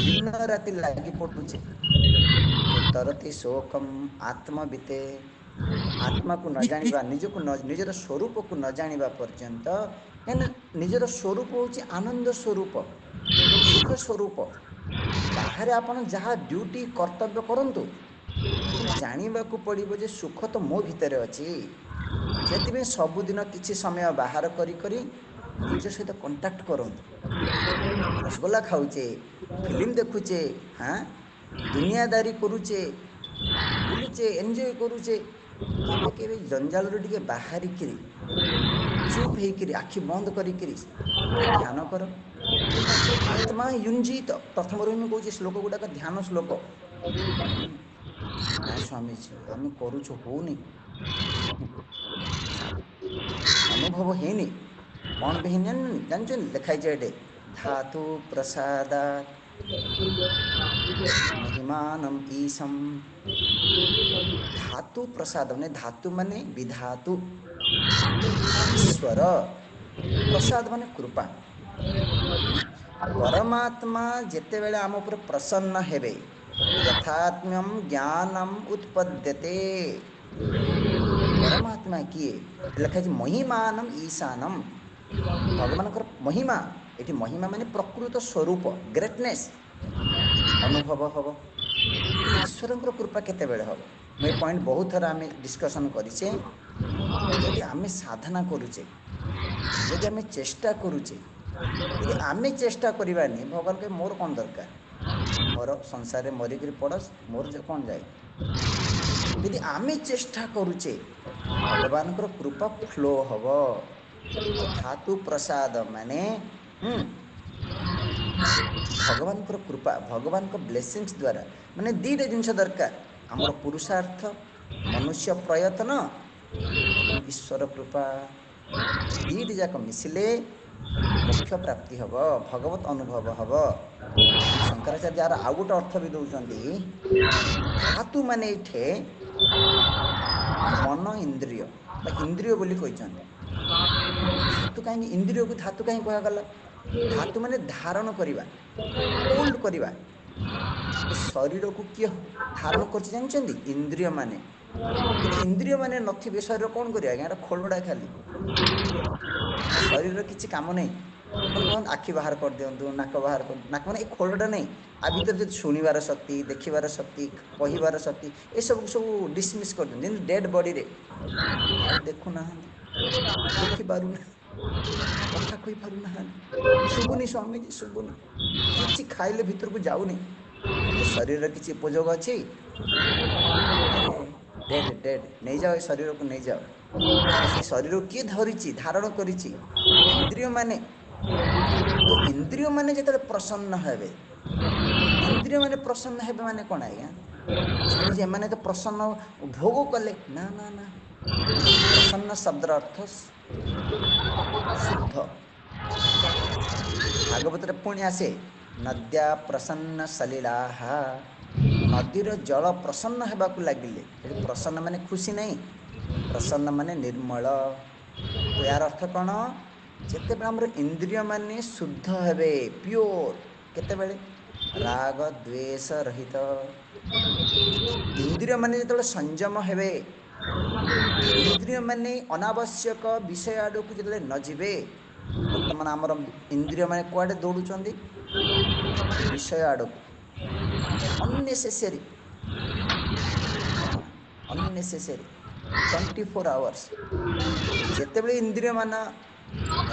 ଦିନ ରାତି ଲାଗି ପଡ଼ୁଛେ। ତ ତରତି ଶୋକମ୍ ଆତ୍ମବିତେ, ଆତ୍ମାକୁ ନ ଜାଣିବା, ନିଜକୁ ନିଜର ସ୍ୱରୂପକୁ ନ ଜାଣିବା ପର୍ଯ୍ୟନ୍ତ, କାହିଁକିନା ନିଜର ସ୍ୱରୂପ ହେଉଛି ଆନନ୍ଦ ସ୍ୱରୂପ, ସୁଖ ସ୍ୱରୂପ। ବାହାରେ ଆପଣ ଯାହା ଡ୍ୟୁଟି କର୍ତ୍ତବ୍ୟ କରନ୍ତୁ, କିନ୍ତୁ ଜାଣିବାକୁ ପଡ଼ିବ ଯେ ସୁଖ ତ ମୋ ଭିତରେ ଅଛି। ସେଥିପାଇଁ ସବୁଦିନ କିଛି ସମୟ ବାହାର କରି କରି ନିଜ ସହିତ କଣ୍ଟାକ୍ଟ କରନ୍ତୁ। ରସଗୋଲା ଖାଉଛେ, ଫିଲ୍ମ ଦେଖୁଛେ, ଦୁନିଆଦାରୀ କରୁଛେ, ବୁଲୁଛେ, ଏନ୍ଜୟ କରୁଛେ, କେବେ କେବେ ଜଞ୍ଜାଳରୁ ଟିକେ ବାହାରିକିରି ଚୁପ୍ ହେଇକିରି ଆଖି ବନ୍ଦ କରିକିରି ଟିକେ ଧ୍ୟାନ କର। ଆତ୍ମା ୟୁଞ୍ଜିତ, ପ୍ରଥମରୁ ହିଁ ମୁଁ କହୁଛି, ଶ୍ଲୋକ ଗୁଡ଼ାକ ଧ୍ୟାନ ଶ୍ଲୋକ। ନାଇଁ ସ୍ୱାମୀଜୀ ଆମେ କରୁଛୁ, ହଉନି, ଅନୁଭବ ହେଇନି। କ'ଣ ପାଇଁ ହେଇନି ଜାଣିଛନ୍ତି? ଲେଖା ହେଇଛି ଏଠି, ଧାତୁ ପ୍ରସାଦାତ୍ ମହିମାନମ୍ ଈଶମ୍। ଧାତୁ ପ୍ରସାଦ ମାନେ, ଧାତୁ ମାନେ ବିଧାତୁ, ଈଶ୍ୱର, ପ୍ରସାଦ ମାନେ କୃପା। ପରମାତ୍ମା ଯେତେବେଳେ ଆମ ଉପରେ ପ୍ରସନ୍ନ ହେବେ, ଯଥାତ୍ମ୍ୟମ୍ ଜ୍ଞାନମ୍ ଉତ୍ପଦ୍ୟତେ। ପରମାତ୍ମା କିଏ? ଲେଖା ହେଇଛି ମହିମାନମ୍ ଈଶାନମ୍, ଭଗବାନଙ୍କର ମହିମା। ଏଠି ମହିମା ମାନେ ପ୍ରକୃତ ସ୍ୱରୂପ, ଗ୍ରେଟନେସ୍ ଅନୁଭବ ହେବ। କିନ୍ତୁ ଈଶ୍ୱରଙ୍କର କୃପା କେତେବେଳେ ହେବ? ମୁଁ ଏ ପଏଣ୍ଟ ବହୁତ ଥର ଆମେ ଡିସ୍କସନ୍ କରିଛେ। ଯଦି ଆମେ ସାଧନା କରୁଛେ, ଯଦି ଆମେ ଚେଷ୍ଟା କରୁଛେ, ଯଦି ଆମେ ଚେଷ୍ଟା କରିବାନି, ଭଗବାନ କହିବେ ମୋର କ'ଣ ଦରକାର, ମୋର ସଂସାରରେ ମରିକିରି ପଡ଼, ମୋର କ'ଣ ଯାଏ। ଯଦି ଆମେ ଚେଷ୍ଟା କରୁଛେ, ଭଗବାନଙ୍କର କୃପା ଫ୍ଲୋ ହେବ। ଆଉ ଧାତୁ ପ୍ରସାଦ ମାନେ ଭଗବାନଙ୍କର କୃପା, ଭଗବାନଙ୍କ ବ୍ଲେସିଂସ୍ ଦ୍ୱାରା। ମାନେ ଦୁଇଟା ଜିନିଷ ଦରକାର, ଆମର ପୁରୁଷାର୍ଥ, ମନୁଷ୍ୟ ପ୍ରୟତ୍ନ ଏବଂ ଈଶ୍ୱର କୃପା। ଦୁଇଟି ଯାକ ମିଶିଲେ ମୋକ୍ଷ ପ୍ରାପ୍ତି ହେବ, ଭଗବତ ଅନୁଭବ ହେବ। କିନ୍ତୁ ଶଙ୍କରାଚାର୍ଯ୍ୟ ଯାହାର ଆଉ ଗୋଟେ ଅର୍ଥ ବି ଦେଉଛନ୍ତି, ଧାତୁ ମାନେ ଏଇଠି ମନ ଇନ୍ଦ୍ରିୟ ବା ଇନ୍ଦ୍ରିୟ ବୋଲି କହିଛନ୍ତି। ଧାତୁ କାହିଁକି, ଇନ୍ଦ୍ରିୟକୁ ଧାତୁ କାହିଁକି କୁହାଗଲା? ଧାତୁ ମାନେ ଧାରଣ କରିବା, ହୋଲ୍ଡ କରିବା। ଏ ଶରୀରକୁ କିଏ ଧାରଣ କରୁଛି ଜାଣିଛନ୍ତି? ଇନ୍ଦ୍ରିୟ ମାନେ। ଯଦି ଇନ୍ଦ୍ରିୟ ମାନେ ନଥିବେ, ଶରୀର କ'ଣ କରିବ ଆଜ୍ଞା? ଏଟା ଖୋଳଡ଼ା ଖାଲି, ଶରୀରର କିଛି କାମ ନାହିଁ। ଆପଣ କୁହନ୍ତୁ ଆଖି ବାହାର କରିଦିଅନ୍ତୁ, ନାକ ବାହାର କରନ୍ତୁ, ନାକ ମାନେ ଏ ଖୋଳଟା ନାହିଁ। ଆ ଭିତରେ ଯଦି ଶୁଣିବାର ଶକ୍ତି, ଦେଖିବାର ଶକ୍ତି, କହିବାର ଶକ୍ତି, ଏସବୁ ସବୁ ଡିସମିସ୍ କରିଦିଅନ୍ତୁ। ଯେମିତି ଡେଡ୍ ବଡ଼ିରେ ଆଉ ଦେଖୁନାହାନ୍ତି, ଦେଖିପାରୁନାହାନ୍ତି, କଥା କହିପାରୁନାହାନ୍ତି, ଶୁଭୁନି ସ୍ୱାମୀଜୀ, ଶୁଭୁନି, କିଛି ଖାଇଲେ ଭିତରକୁ ଯାଉନି, ଏ ଶରୀରର କିଛି ଉପଯୋଗ ଅଛି? ଆରେ ଡେଡ୍ ଡେଡ୍, ନେଇଯାଅ, ଏ ଶରୀରକୁ ନେଇଯାଅ। ତ ସେ ଶରୀରକୁ କିଏ ଧରିଛି, ଧାରଣ କରିଛି? ଇନ୍ଦ୍ରିୟ ମାନେ। ତ ଇନ୍ଦ୍ରିୟ ମାନେ ଯେତେବେଳେ ପ୍ରସନ୍ନ ହେବେ, ଇନ୍ଦ୍ରିୟ ମାନେ ପ୍ରସନ୍ନ ହେବେ ମାନେ କ'ଣ ଆଜ୍ଞା? ସ୍ୱାମୀଜୀ ଏମାନେ ତ ପ୍ରସନ୍ନ ଭୋଗ କଲେ, ନା ନା ନା, ପ୍ରସନ୍ନ ଶବ୍ଦର ଅର୍ଥ ଶୁଦ୍ଧ, ଭାଗବତରେ ପୁଣି ଆସେ ନଦ୍ୟା ପ୍ରସନ୍ନ ସଲିଳାଃ, ନଦୀର ଜଳ ପ୍ରସନ୍ନ ହେବାକୁ ଲାଗିଲେ। ଏଠି ପ୍ରସନ୍ନ ମାନେ ଖୁସି ନାହିଁ, ପ୍ରସନ୍ନ ମାନେ ନିର୍ମଳ। ତ ଏହାର ଅର୍ଥ କ'ଣ? ଯେତେବେଳେ ଆମର ଇନ୍ଦ୍ରିୟ ମାନେ ଶୁଦ୍ଧ ହେବେ, ପିଓର, କେତେବେଳେ? ରାଗ ଦ୍ୱେଷ ରହିତ। ଇନ୍ଦ୍ରିୟ ମାନେ ଯେତେବେଳେ ସଂଯମ ହେବେ, ଇନ୍ଦ୍ରିୟ ମାନେ ଅନାବଶ୍ୟକ ବିଷୟ ଆଡ଼କୁ ଯେତେବେଳେ ନ ଯିବେ। ବର୍ତ୍ତମାନ ଆମର ଇନ୍ଦ୍ରିୟ ମାନେ କୁଆଡ଼େ ଦୌଡ଼ୁଛନ୍ତି? ବିଷୟ ଆଡ଼କୁ, ଅନନେସେସେରୀ, ଅନନେସେସେରୀ 24 hours। ଯେତେବେଳେ ଇନ୍ଦ୍ରିୟ ମାନ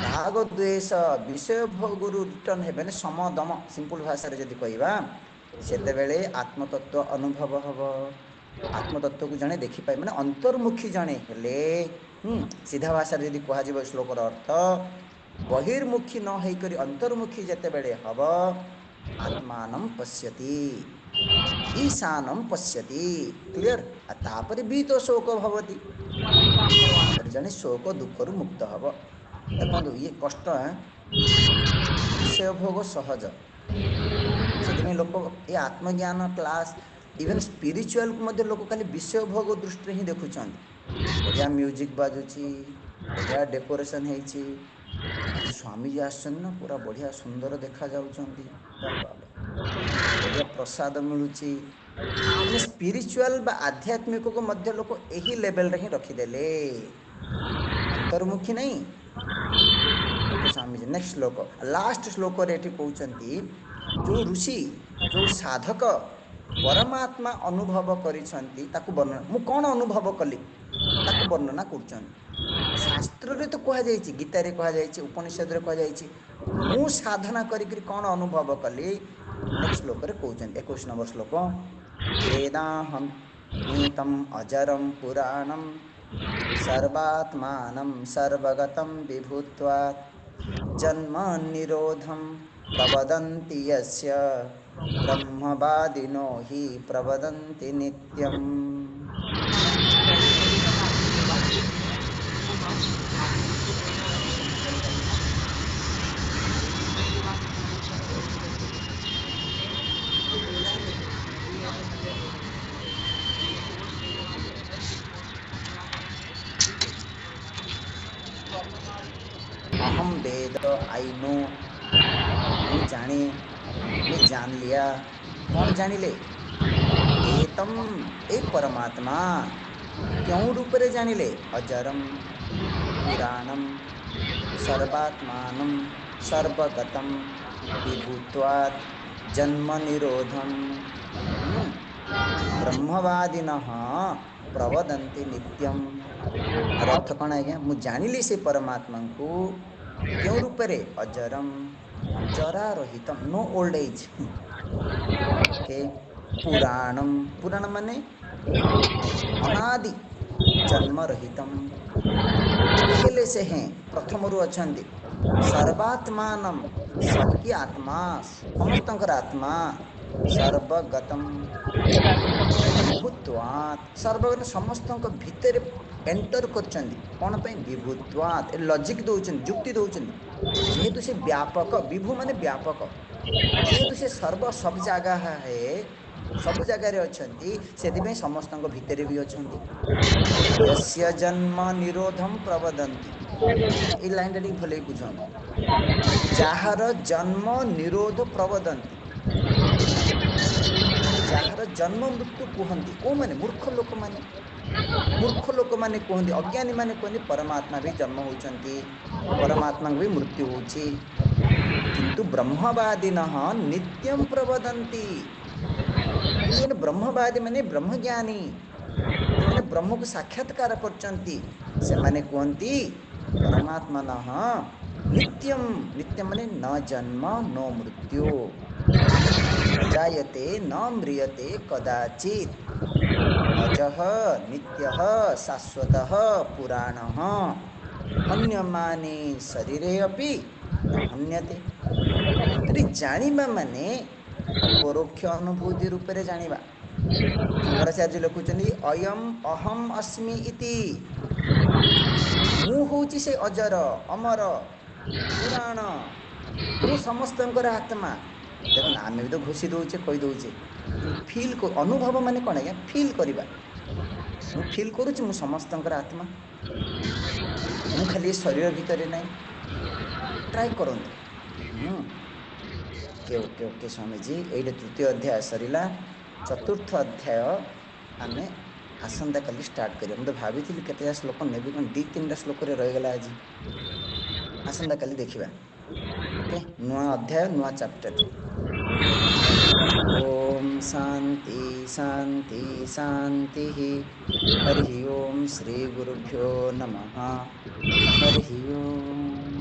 ରାଗ ଦ୍ୱେଷ ବିଷୟ ଭୋଗରୁ ରିଟର୍ଣ୍ଣ ହେବେ, ମାନେ ସମଦମ, ସିମ୍ପଲ ଭାଷାରେ ଯଦି କହିବା, ସେତେବେଳେ ଆତ୍ମତତ୍ଵ ଅନୁଭବ ହେବ। ଆତ୍ମତତ୍ଵକୁ ଜଣେ ଦେଖିପାରେ, ମାନେ ଅନ୍ତର୍ମୁଖୀ ଜଣେ ହେଲେ, ସିଧା ଭାଷାରେ ଯଦି କୁହାଯିବ ଶ୍ଲୋକର ଅର୍ଥ, ବହିର୍ମୁଖୀ ନ ହେଇକରି ଅନ୍ତର୍ମୁଖୀ ଯେତେବେଳେ ହବ, ଆତ୍ମାନଂ ପଶ୍ୟତି ଈଶାନଂ ପଶ୍ୟତି। କ୍ଲିୟର? ତାପରେ ଭୀତ ଶୋକ ଭବତି, ତାପରେ ଜଣେ ଶୋକ ଦୁଃଖରୁ ମୁକ୍ତ ହେବ। ଦେଖନ୍ତୁ ଇଏ କଷ୍ଟ, ବିଷୟ ଭୋଗ ସହଜ। ସେଥିପାଇଁ ଲୋକ ଏ ଆତ୍ମଜ୍ଞାନ କ୍ଲାସ୍, ଇଭେନ୍ ସ୍ପିରିଚୁଆଲକୁ ମଧ୍ୟ ଲୋକ ଖାଲି ବିଷୟ ଭୋଗ ଦୃଷ୍ଟିରେ ହିଁ ଦେଖୁଛନ୍ତି। ବଢ଼ିଆ ମ୍ୟୁଜିକ୍ ବାଜୁଛି, ବଢ଼ିଆ ଡେକୋରେସନ୍ ହେଇଛି, ଆଜି ସ୍ୱାମୀଜୀ ଆସିଛନ୍ତି ନା, ପୁରା ବଢ଼ିଆ ସୁନ୍ଦର ଦେଖାଯାଉଛନ୍ତି, ବା ବା ବା, ବଢ଼ିଆ ପ୍ରସାଦ ମିଳୁଛି। ମାନେ ସ୍ପିରିଚୁଆଲ ବା ଆଧ୍ୟାତ୍ମିକକୁ ମଧ୍ୟ ଲୋକ ଏହି ଲେଭେଲରେ ହିଁ ରଖିଦେଲେ, ଅନ୍ତର୍ମୁଖୀ ନାହିଁ। ଓକେ ସ୍ୱାମୀଜୀ, ନେକ୍ସଟ ଶ୍ଲୋକ, ଲାଷ୍ଟ ଶ୍ଲୋକରେ ଏଠି କହୁଛନ୍ତି, ଯେଉଁ ଋଷି, ଯେଉଁ ସାଧକ ପରମାତ୍ମା ଅନୁଭବ କରିଛନ୍ତି, ତାକୁ ବର୍ଣ୍ଣନା, ମୁଁ କ'ଣ ଅନୁଭବ କଲି ତାକୁ ବର୍ଣ୍ଣନା କରୁଛନ୍ତି। ଶାସ୍ତ୍ରରେ ତ କୁହାଯାଇଛି, ଗୀତାରେ କୁହାଯାଇଛି, ଉପନିଷଦରେ କୁହାଯାଇଛି, ମୁଁ ସାଧନା କରିକି କ'ଣ ଅନୁଭବ କଲି, ନେକ୍ସଟ ଶ୍ଲୋକରେ କହୁଛନ୍ତି। 21 ନମ୍ବର ଶ୍ଲୋକ, वेदाहं नीतम् अजरं पुराणं सर्वात्मानं सर्वगतं विभूत्वात् जन्म निरोधं प्रवदन्ति यस्य ब्रह्मवादिनो हि प्रवदन्ति नित्यम्। अहम वेद, आई नो, ମୁଁ ଜାଣେ, मैं जान लिया। कौन जानिले? एतम, ए परमात्मा। क्यों रूप रे जानिले? अजरम, पुराणम, सर्वात्मानं सर्वगतं विभूत्वात् जन्म निरोधम ब्रह्मवादिनः प्रवदन्ति नित्यम। यार अर्थ कौन है क्या? मुझे जानिली से परमात्मा को क्यों रूप रे? अजरम, जरा रहितम, नो ओल्ड एज। ओके, पुराणम, पुराण माने अनादि, जन्म रहितम, पहले से हैं, प्रथम रु अछंती। सर्वात्मानम, सबकी आत्मा, समस्तंकर आत्मा, सर्वगतम, विभूत्वात्, सर्वगत समस्तंक भितर एंटर करचंदी। कौन पे? विभूत्वात्, ए लॉजिक दउचंदी, जुक्ति दउचंदी। जेहेतु से व्यापक, विभू माने व्यापक, जेहेतु से सर्व सब जगह है, सब जगह रे अछंती, सेति समस्तंक भितर भी अछंती। यस्य जन्म निरोधम प्रवदन्ति, ए लाइन टा भले बुझंतु, जाହାର जन्म निरोध प्रवदन्ति, ଯାହାର ଜନ୍ମ ମୃତ୍ୟୁ କୁହନ୍ତି କୋଉମାନେ? ମୂର୍ଖ ଲୋକମାନେ। ମୂର୍ଖ ଲୋକମାନେ କୁହନ୍ତି, ଅଜ୍ଞାନୀ ମାନେ କୁହନ୍ତି ପରମାତ୍ମା ବି ଜନ୍ମ ହେଉଛନ୍ତି, ପରମାତ୍ମାଙ୍କୁ ବି ମୃତ୍ୟୁ ହେଉଛି। କିନ୍ତୁ ବ୍ରହ୍ମବାଦିନଃ ନିତ୍ୟଂ ପ୍ରବଦନ୍ତି, କିନ୍ତୁ ମାନେ ବ୍ରହ୍ମବାଦୀ ମାନେ ବ୍ରହ୍ମଜ୍ଞାନୀ, ଯେଉଁମାନେ ବ୍ରହ୍ମକୁ ସାକ୍ଷାତକାର କରିଛନ୍ତି, ସେମାନେ କୁହନ୍ତି ପରମାତ୍ମନଃ ନିତ୍ୟಂ, ନିତ୍ୟಂ ମାନେ ନ ଜନ୍ମ ନ ମୃତ୍ୟୁ, न जायते न म्रियते कदाचित्, अजः नित्यः शाश्वतः पुराणः हन्यमाने शरीरे अपि न हन्यते। तो जानिबा माने अपरोक्ष अनुभूति रूप से जानिबा। शंकराचार्य लिखुचंदी अयम अहम अस्मि इति, मु होची से अजर, अमर, पुराण, ମୁଁ ସମସ୍ତଙ୍କର ଆତ୍ମା। ଦେଖନ୍ତୁ ଆମେ ବି ତ ଘୋଷି ଦେଉଛେ କହିଦେଉଛେ, କିନ୍ତୁ ଅନୁଭବ ମାନେ କ'ଣ ଆଜ୍ଞା? ଫିଲ୍ କରିବା। ମୁଁ ଫିଲ୍ କରୁଛି ମୁଁ ସମସ୍ତଙ୍କର ଆତ୍ମା, ମୁଁ ଖାଲି ଏ ଶରୀର ଭିତରେ ନାହିଁ। ଟ୍ରାଏ କରନ୍ତୁ। ଓକେ ଓକେ ଓକେ ସ୍ୱାମୀଜୀ, ଏଇଟା ତୃତୀୟ ଅଧ୍ୟାୟ ସରିଲା। ଚତୁର୍ଥ ଅଧ୍ୟାୟ ଆମେ ଆସନ୍ତାକାଲି ଷ୍ଟାର୍ଟ କରିବା। ମୁଁ ତ ଭାବିଥିଲି କେତେଟା ଶ୍ଲୋକ ନେବି, କ'ଣ 2-3ଟା ଶ୍ଲୋକରେ ରହିଗଲା ଆଜି। ଆସନ୍ତାକାଲି ଦେଖିବା। ଓକେ, ନୂଆ ଅଧ୍ୟାୟ ନୂଆ ଚାପ୍ଟର। ओम शांति शांति शांति। हरि ओम श्री गुरुभ्यो नमः। हरि ओम।